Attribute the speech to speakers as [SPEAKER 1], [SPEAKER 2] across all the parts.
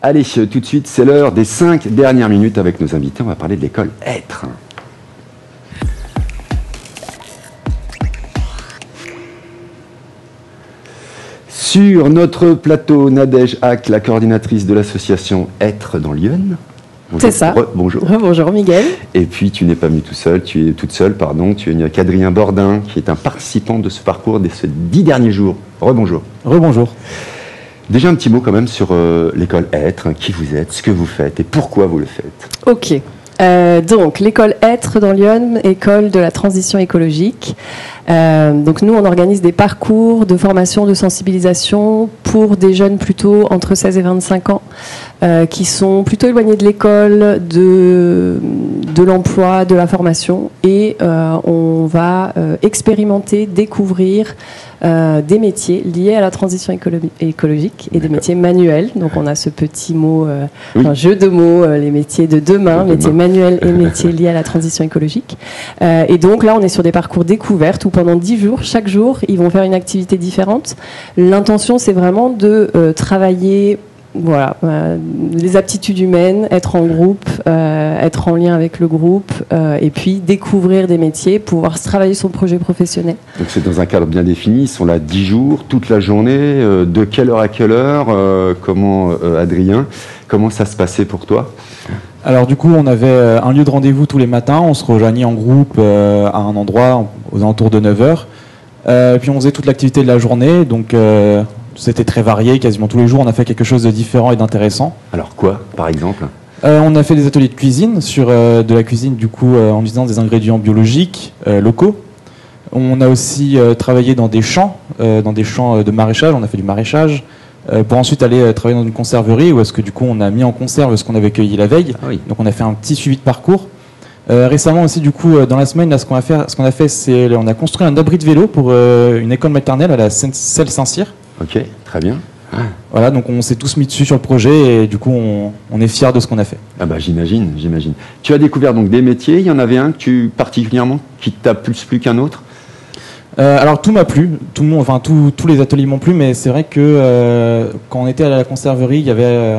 [SPEAKER 1] Allez, tout de suite, c'est l'heure des 5 dernières minutes avec nos invités. On va parler de l'école Être. Sur notre plateau, Nadège Hack, la coordinatrice de l'association Être dans Lyon.
[SPEAKER 2] C'est ça.
[SPEAKER 1] Bonjour.
[SPEAKER 2] Bonjour Miguel.
[SPEAKER 1] Et puis tu n'es pas venu tout seul, tu es toute seule, pardon. Tu es avec Adrien Bordin, qui est un participant de ce parcours de ces 10 derniers jours. Rebonjour.
[SPEAKER 3] Rebonjour.
[SPEAKER 1] Déjà un petit mot quand même sur l'école Être, qui vous êtes, ce que vous faites et pourquoi vous le faites.
[SPEAKER 2] Ok. Donc l'école Être dans Lyon, école de la transition écologique. Donc nous on organise des parcours de formation, de sensibilisation pour des jeunes plutôt entre 16 et 25 ans qui sont plutôt éloignés de l'école, de l'emploi, de la formation, et on va expérimenter, découvrir des métiers liés à la transition écologique et des métiers manuels. Donc on a ce petit mot, un jeu de mots, les métiers de demain, métiers manuels et métiers liés à la transition écologique. Et donc là on est sur des parcours découvertes où pendant 10 jours, chaque jour, ils vont faire une activité différente. L'intention c'est vraiment de travailler les aptitudes humaines, être en groupe, être en lien avec le groupe, et puis découvrir des métiers, pouvoir travailler son projet professionnel.
[SPEAKER 1] Donc c'est dans un cadre bien défini, ils sont là 10 jours, toute la journée, de quelle heure à quelle heure, Adrien, comment ça se passait pour toi ?
[SPEAKER 3] Alors du coup on avait un lieu de rendez-vous tous les matins, on se rejoignait en groupe à un endroit aux alentours de 9h, puis on faisait toute l'activité de la journée, donc c'était très varié, quasiment tous les jours on a fait quelque chose de différent et d'intéressant.
[SPEAKER 1] Alors quoi, par exemple ?
[SPEAKER 3] On a fait des ateliers de cuisine, sur de la cuisine du coup en utilisant des ingrédients biologiques locaux. On a aussi travaillé dans des champs de maraîchage, on a fait du maraîchage, pour ensuite aller travailler dans une conserverie où est-ce que du coup on a mis en conserve ce qu'on avait cueilli la veille.
[SPEAKER 1] Ah oui.
[SPEAKER 3] Donc on a fait un petit suivi de parcours. Récemment aussi du coup dans la semaine là, ce qu'on a fait c'est on a construit un abri de vélo pour une école maternelle à la Selle Saint-Cyr.
[SPEAKER 1] Ok, très bien.
[SPEAKER 3] Voilà, donc on s'est tous mis dessus sur le projet et du coup on est fiers de ce qu'on a fait.
[SPEAKER 1] Ah bah j'imagine. Tu as découvert donc des métiers, il y en avait un que particulièrement qui t'a plus plu qu'un autre ?
[SPEAKER 3] Alors tout m'a plu, tous les ateliers m'ont plu, mais c'est vrai que quand on était à la conserverie, il y avait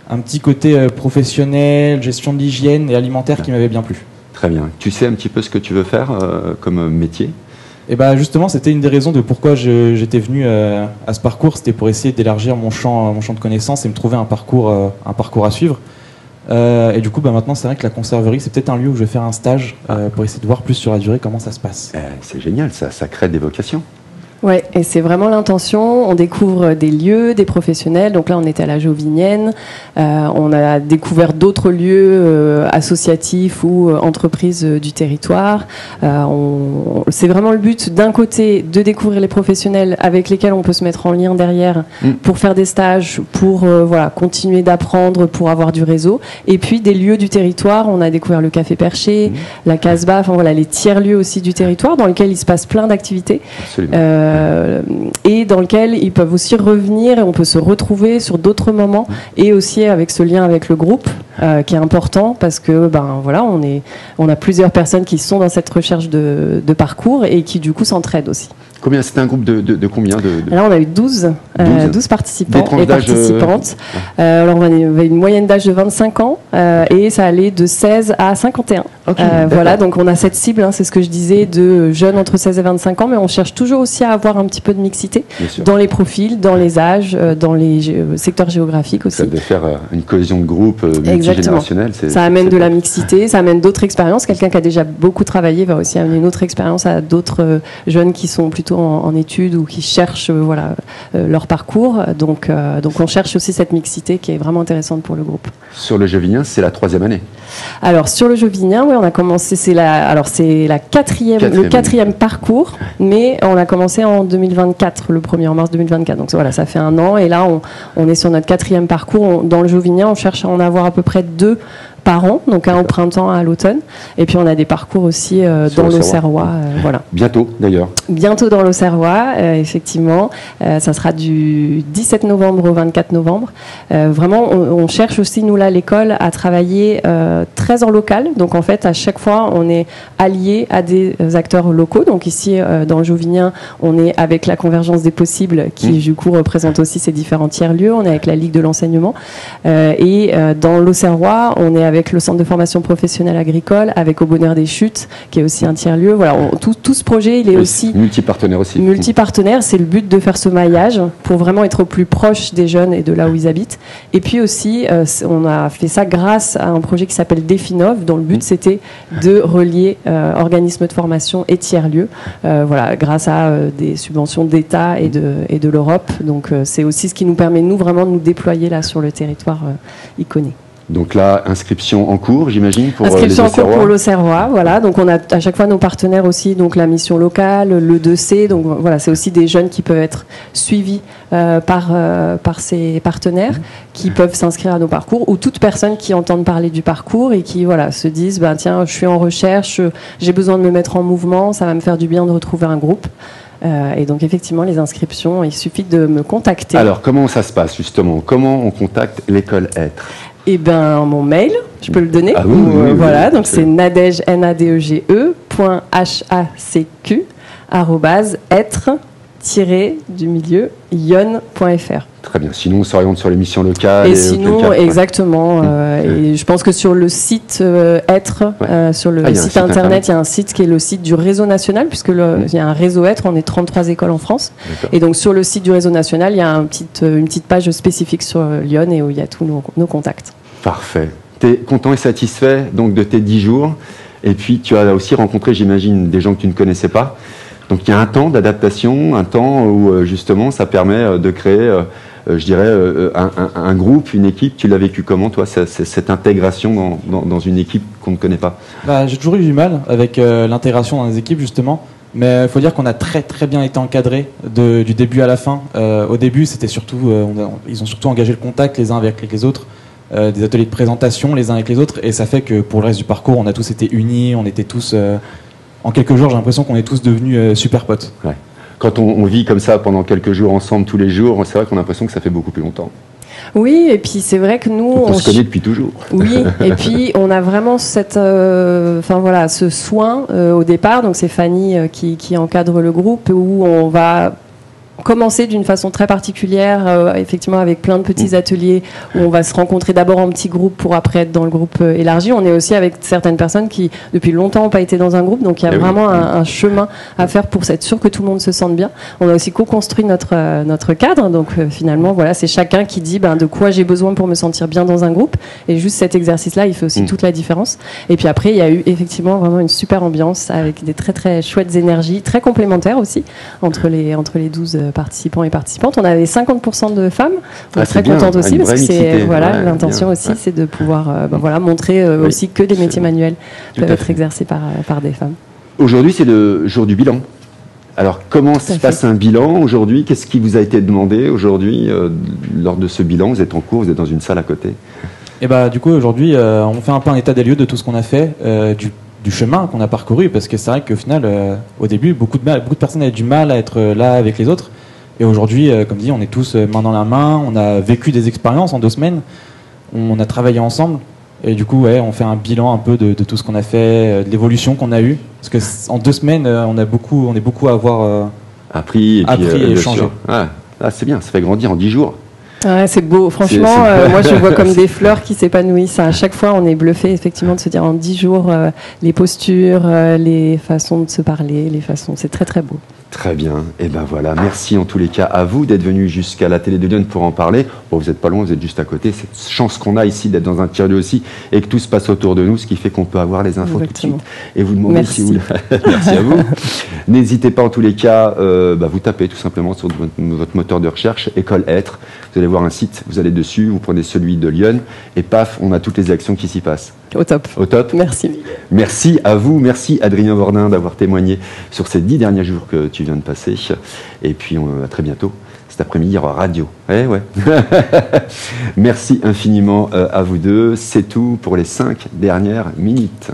[SPEAKER 3] un petit côté professionnel, gestion de l'hygiène et alimentaire qui m'avait bien plu.
[SPEAKER 1] Très bien. Tu sais un petit peu ce que tu veux faire comme métier ?
[SPEAKER 3] Et bah justement, c'était une des raisons de pourquoi j'étais venu à ce parcours, c'était pour essayer d'élargir mon champ de connaissances et me trouver un parcours à suivre. Et du coup, maintenant, c'est vrai que la conserverie, c'est peut-être un lieu où je vais faire un stage pour essayer de voir plus sur la durée comment ça se passe.
[SPEAKER 1] C'est génial, ça crée des vocations.
[SPEAKER 2] Ouais, et c'est vraiment l'intention. On découvre des lieux, des professionnels. Donc là, on était à la Jovinienne. On a découvert d'autres lieux associatifs ou entreprises du territoire. C'est vraiment le but, d'un côté, de découvrir les professionnels avec lesquels on peut se mettre en lien derrière pour faire des stages, pour continuer d'apprendre, pour avoir du réseau. Et puis des lieux du territoire. On a découvert le Café Perché, la Casbah, les tiers-lieux aussi du territoire dans lesquels il se passe plein d'activités.
[SPEAKER 1] Absolument.
[SPEAKER 2] Et dans lequel ils peuvent aussi revenir et on peut se retrouver sur d'autres moments et aussi avec ce lien avec le groupe qui est important parce que on a plusieurs personnes qui sont dans cette recherche de parcours et qui du coup s'entraident aussi.
[SPEAKER 1] Combien, c'était un groupe de combien
[SPEAKER 2] Là, on a eu 12 participants et participantes. Alors, on avait une moyenne d'âge de 25 ans et ça allait de 16 à 51.
[SPEAKER 1] Okay,
[SPEAKER 2] donc on a cette cible, c'est ce que je disais, de jeunes entre 16 et 25 ans, mais on cherche toujours aussi à avoir un petit peu de mixité dans les profils, dans les âges, dans les secteurs géographiques aussi.
[SPEAKER 1] Ça de faire une cohésion de groupe multigénérationnelle.
[SPEAKER 2] Ça amène de la mixité, ça amène d'autres expériences. Quelqu'un qui a déjà beaucoup travaillé va aussi amener une autre expérience à d'autres jeunes qui sont plutôt en études ou qui cherchent leur parcours. Donc on cherche aussi cette mixité qui est vraiment intéressante pour le groupe.
[SPEAKER 1] Sur le Jovinien, c'est la 3e année.
[SPEAKER 2] Alors sur le Jovinien, on a commencé, c'est le quatrième parcours, mais on a commencé en 2024, le 1er mars 2024. Donc voilà, ça fait un an et là on est sur notre 4e parcours. Dans le Jovinien, on cherche à en avoir à peu près 2 par an, donc un au printemps, un à l'automne. Et puis on a des parcours aussi dans l'Auxerrois. Voilà.
[SPEAKER 1] Bientôt d'ailleurs.
[SPEAKER 2] Bientôt dans l'Auxerrois, effectivement. Ça sera du 17 novembre au 24 novembre. Vraiment, on cherche aussi, nous, là, l'école, à travailler très en local. Donc en fait, à chaque fois, on est allié à des acteurs locaux. Donc ici, dans le Jouvinien, on est avec la Convergence des possibles, qui du coup représente aussi ces différents tiers-lieux. On est avec la Ligue de l'enseignement. Et dans l'Auxerrois, on est avec le Centre de formation professionnelle agricole, avec Au Bonheur des Chutes, qui est aussi un tiers-lieu. Voilà, tout ce projet, il est aussi
[SPEAKER 1] multipartenaire aussi.
[SPEAKER 2] Multipartenaire, c'est le but de faire ce maillage pour vraiment être au plus proche des jeunes et de là où ils habitent. Et puis aussi, on a fait ça grâce à un projet qui s'appelle Définov, dont le but c'était de relier organismes de formation et tiers-lieux, voilà, grâce à des subventions d'État et de l'Europe. Donc c'est aussi ce qui nous permet, nous, vraiment de nous déployer là sur le territoire iconé.
[SPEAKER 1] Donc là, inscription en cours, j'imagine, pour
[SPEAKER 2] inscription
[SPEAKER 1] les
[SPEAKER 2] en cours pour l'Auxerrois, voilà. Donc on a à chaque fois nos partenaires aussi, donc la mission locale, le 2C. Donc voilà, c'est aussi des jeunes qui peuvent être suivis par ces partenaires, qui peuvent s'inscrire à nos parcours, ou toute personne qui entend parler du parcours et qui voilà se disent, ben tiens, je suis en recherche, j'ai besoin de me mettre en mouvement, ça va me faire du bien de retrouver un groupe. Et donc effectivement, les inscriptions, il suffit de me contacter.
[SPEAKER 1] Alors comment ça se passe justement? Comment on contacte l'école Être?
[SPEAKER 2] Eh bien, mon mail, je peux le donner.
[SPEAKER 1] Ah oui,
[SPEAKER 2] voilà,
[SPEAKER 1] oui,
[SPEAKER 2] donc c'est nadege, nadege.hacq, @être-du-milieu-yonne.fr.
[SPEAKER 1] Très bien. Sinon, on s'oriente sur l'émission locale.
[SPEAKER 2] Et sinon, exactement. Et je pense que sur le site Être, sur le site internet, il y a un site qui est le site du réseau national, puisque il y a un réseau Être, on est 33 écoles en France. Et donc sur le site du réseau national, il y a une petite page spécifique sur Lyon et où il y a tous nos contacts.
[SPEAKER 1] Parfait. Tu es content et satisfait donc de tes 10 jours. Et puis tu as aussi rencontré, j'imagine, des gens que tu ne connaissais pas. Donc il y a un temps d'adaptation, un temps où justement ça permet de créer, je dirais, un groupe, une équipe. Tu l'as vécu comment, toi, cette intégration dans une équipe qu'on ne connaît pas?
[SPEAKER 3] J'ai toujours eu du mal avec l'intégration dans les équipes, justement. Mais il faut dire qu'on a très très bien été encadrés du début à la fin. Au début, c'était surtout, ils ont surtout engagé le contact les uns avec les autres, des ateliers de présentation les uns avec les autres, et ça fait que pour le reste du parcours, on a tous été unis, on était tous... en quelques jours, j'ai l'impression qu'on est tous devenus super potes.
[SPEAKER 1] Ouais. Quand on vit comme ça pendant quelques jours ensemble, tous les jours, c'est vrai qu'on a l'impression que ça fait beaucoup plus longtemps.
[SPEAKER 2] Oui, et puis c'est vrai que nous...
[SPEAKER 1] On se connaît depuis toujours.
[SPEAKER 2] Oui, et puis on a vraiment ce soin au départ. Donc c'est Fanny qui encadre le groupe, où on va commencer d'une façon très particulière, effectivement avec plein de petits ateliers où on va se rencontrer d'abord en petits groupes pour après être dans le groupe élargi. On est aussi avec certaines personnes qui depuis longtemps n'ont pas été dans un groupe, donc il y a vraiment un chemin à faire pour être sûr que tout le monde se sente bien. On a aussi co-construit notre cadre, donc finalement voilà, c'est chacun qui dit de quoi j'ai besoin pour me sentir bien dans un groupe, et juste cet exercice-là il fait aussi toute la différence. Et puis après il y a eu effectivement vraiment une super ambiance avec des très très chouettes énergies, très complémentaires aussi entre les 12 participants et participantes. On avait 50% de femmes. On est très contente aussi parce que c'est l'intention aussi, c'est de pouvoir montrer aussi que des métiers manuels peuvent être exercés par des femmes.
[SPEAKER 1] Aujourd'hui, c'est le jour du bilan. Alors, comment se passe un bilan aujourd'hui? Qu'est-ce qui vous a été demandé aujourd'hui lors de ce bilan? Vous êtes en cours, vous êtes dans une salle à côté.
[SPEAKER 3] Et du coup, aujourd'hui, on fait un peu un état des lieux de tout ce qu'on a fait, du chemin qu'on a parcouru, parce que c'est vrai qu'au final, au début, beaucoup de personnes avaient du mal à être là avec les autres. Et aujourd'hui, comme dit, on est tous main dans la main, on a vécu des expériences en 2 semaines, on a travaillé ensemble, et du coup, on fait un bilan un peu de tout ce qu'on a fait, de l'évolution qu'on a eue. Parce qu'en 2 semaines, on est beaucoup à avoir
[SPEAKER 1] appris
[SPEAKER 3] et changé.
[SPEAKER 1] C'est bien, ça fait grandir en 10 jours.
[SPEAKER 2] Ouais, c'est beau, franchement, moi je vois comme des fleurs qui s'épanouissent. À chaque fois, on est bluffé effectivement de se dire en 10 jours, les postures, les façons de se parler, c'est très très beau.
[SPEAKER 1] Très bien, et ben voilà, merci en tous les cas à vous d'être venus jusqu'à la télé de Lyon pour en parler. Bon, vous n'êtes pas loin, vous êtes juste à côté, cette chance qu'on a ici d'être dans un tiers-lieu aussi et que tout se passe autour de nous, ce qui fait qu'on peut avoir les infos tout de suite. Et vous demandez si vous... Merci à vous. N'hésitez pas en tous les cas, vous tapez tout simplement sur votre moteur de recherche, École Être, vous allez voir un site, vous allez dessus, vous prenez celui de Lyon et paf, on a toutes les actions qui s'y passent.
[SPEAKER 2] Au top.
[SPEAKER 1] Au top.
[SPEAKER 2] Merci.
[SPEAKER 1] Merci à vous, merci Adrien Vornin d'avoir témoigné sur ces 10 derniers jours que tu viens de passer. Et puis à très bientôt. cet après-midi, il y aura radio. Eh ouais. Merci infiniment à vous deux. C'est tout pour les 5 dernières minutes.